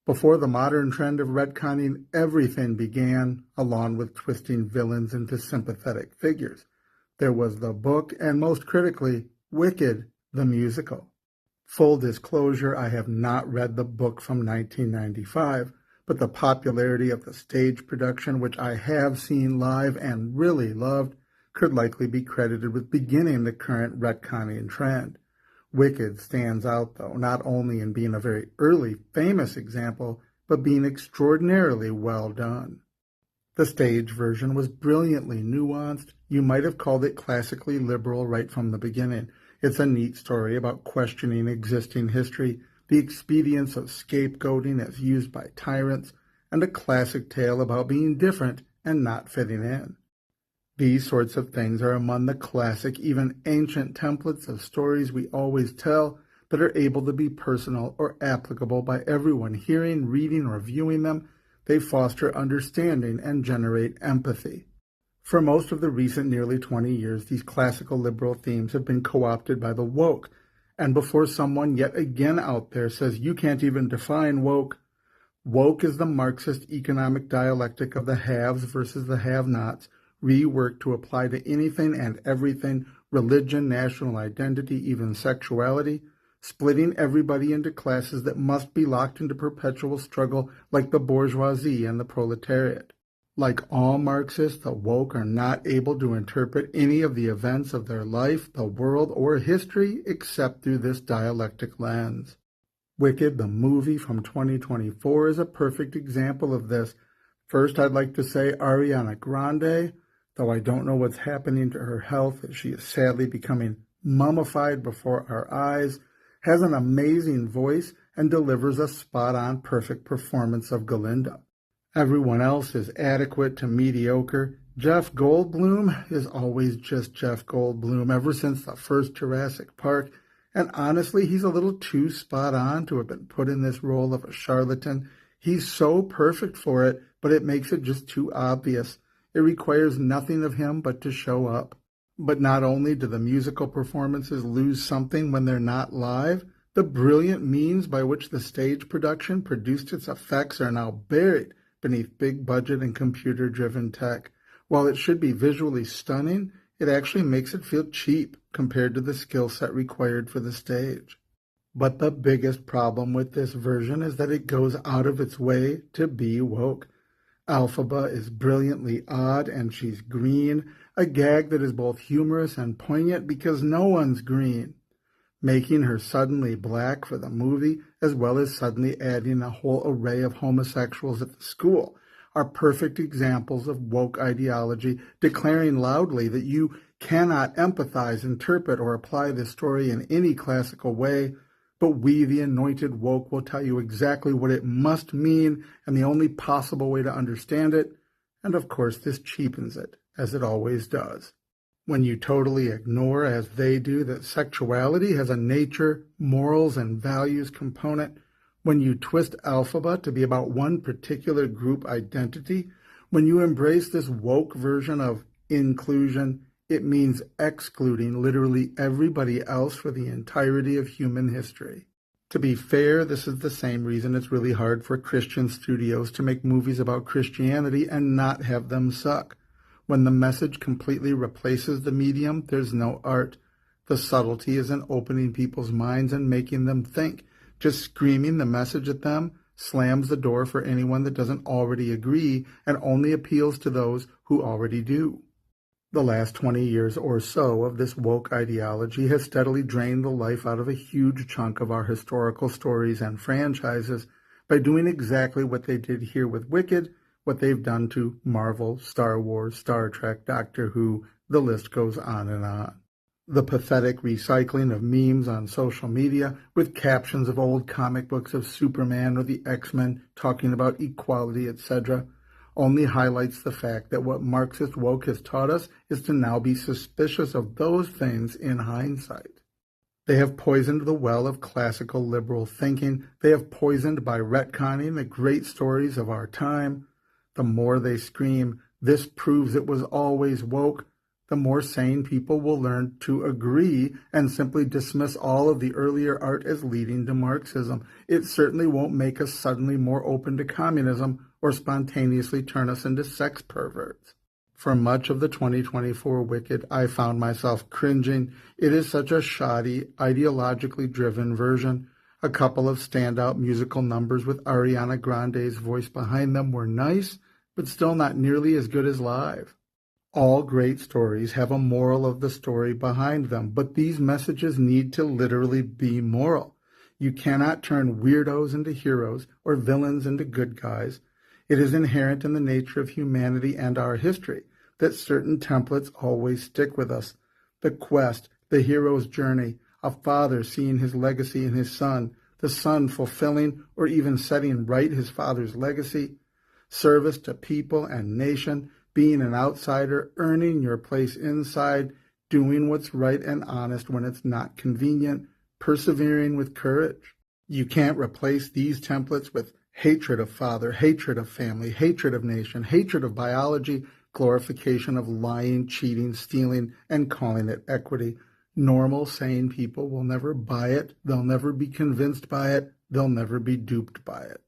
Before the modern trend of retconning everything began, along with twisting villains into sympathetic figures, there was the book, and most critically, Wicked, the musical. Full disclosure, I have not read the book from 1995, but the popularity of the stage production, which I have seen live and really loved, could likely be credited with beginning the current retconning trend. Wicked stands out, though, not only in being a very early, famous example, but being extraordinarily well done. The stage version was brilliantly nuanced. You might have called it classically liberal right from the beginning. It's a neat story about questioning existing history, the expedience of scapegoating as used by tyrants, and a classic tale about being different and not fitting in. These sorts of things are among the classic, even ancient templates of stories we always tell that are able to be personal or applicable by everyone hearing, reading, or viewing them. They foster understanding and generate empathy. For most of the recent nearly 20 years, these classical liberal themes have been co-opted by the woke. And before someone yet again out there says you can't even define woke, woke is the Marxist economic dialectic of the haves versus the have-nots, reworked to apply to anything and everything, religion, national identity, even sexuality, splitting everybody into classes that must be locked into perpetual struggle like the bourgeoisie and the proletariat. Like all Marxists, the woke are not able to interpret any of the events of their life, the world, or history except through this dialectic lens. Wicked, the movie from 2024, is a perfect example of this. First, I'd like to say Ariana Grande, though I don't know what's happening to her health as she is sadly becoming mummified before our eyes, has an amazing voice and delivers a spot-on perfect performance of Galinda. Everyone else is adequate to mediocre. Jeff Goldblum is always just Jeff Goldblum ever since the first Jurassic Park, and honestly, he's a little too spot-on to have been put in this role of a charlatan. He's so perfect for it, but it makes it just too obvious. It requires nothing of him but to show up. But not only do the musical performances lose something when they're not live, the brilliant means by which the stage production produced its effects are now buried beneath big-budget and computer-driven tech. While it should be visually stunning, it actually makes it feel cheap compared to the skill set required for the stage. But the biggest problem with this version is that it goes out of its way to be woke. Elphaba is brilliantly odd, and she's green, a gag that is both humorous and poignant because no one's green. Making her suddenly black for the movie, as well as suddenly adding a whole array of homosexuals at the school, are perfect examples of woke ideology declaring loudly that you cannot empathize, interpret, or apply this story in any classical way, but we, the anointed woke, will tell you exactly what it must mean and the only possible way to understand it, and of course this cheapens it, as it always does. When you totally ignore, as they do, that sexuality has a nature, morals, and values component, when you twist Elphaba to be about one particular group identity, when you embrace this woke version of inclusion, it means excluding literally everybody else for the entirety of human history. To be fair, this is the same reason it's really hard for Christian studios to make movies about Christianity and not have them suck. When the message completely replaces the medium, there's no art. The subtlety is in opening people's minds and making them think. Just screaming the message at them slams the door for anyone that doesn't already agree and only appeals to those who already do. The last 20 years or so of this woke ideology has steadily drained the life out of a huge chunk of our historical stories and franchises by doing exactly what they did here with Wicked, what they've done to Marvel, Star Wars, Star Trek, Doctor Who, the list goes on and on. The pathetic recycling of memes on social media with captions of old comic books of Superman or the X-Men talking about equality, etc., only highlights the fact that what Marxist woke has taught us is to now be suspicious of those things in hindsight. They have poisoned the well of classical liberal thinking. They have poisoned by retconning the great stories of our time. The more they scream, "This proves it was always woke," the more sane people will learn to agree and simply dismiss all of the earlier art as leading to Marxism. It certainly won't make us suddenly more open to communism or spontaneously turn us into sex perverts. For much of the 2024 Wicked, I found myself cringing. It is such a shoddy, ideologically driven version. A couple of standout musical numbers with Ariana Grande's voice behind them were nice, but still not nearly as good as live. All great stories have a moral of the story behind them, but these messages need to literally be moral. You cannot turn weirdos into heroes or villains into good guys. It is inherent in the nature of humanity and our history that certain templates always stick with us. The quest, the hero's journey, a father seeing his legacy in his son, the son fulfilling or even setting right his father's legacy, service to people and nation, being an outsider, earning your place inside, doing what's right and honest when it's not convenient, persevering with courage. You can't replace these templates with hatred of father, hatred of family, hatred of nation, hatred of biology, glorification of lying, cheating, stealing, and calling it equity. Normal, sane people will never buy it. They'll never be convinced by it. They'll never be duped by it.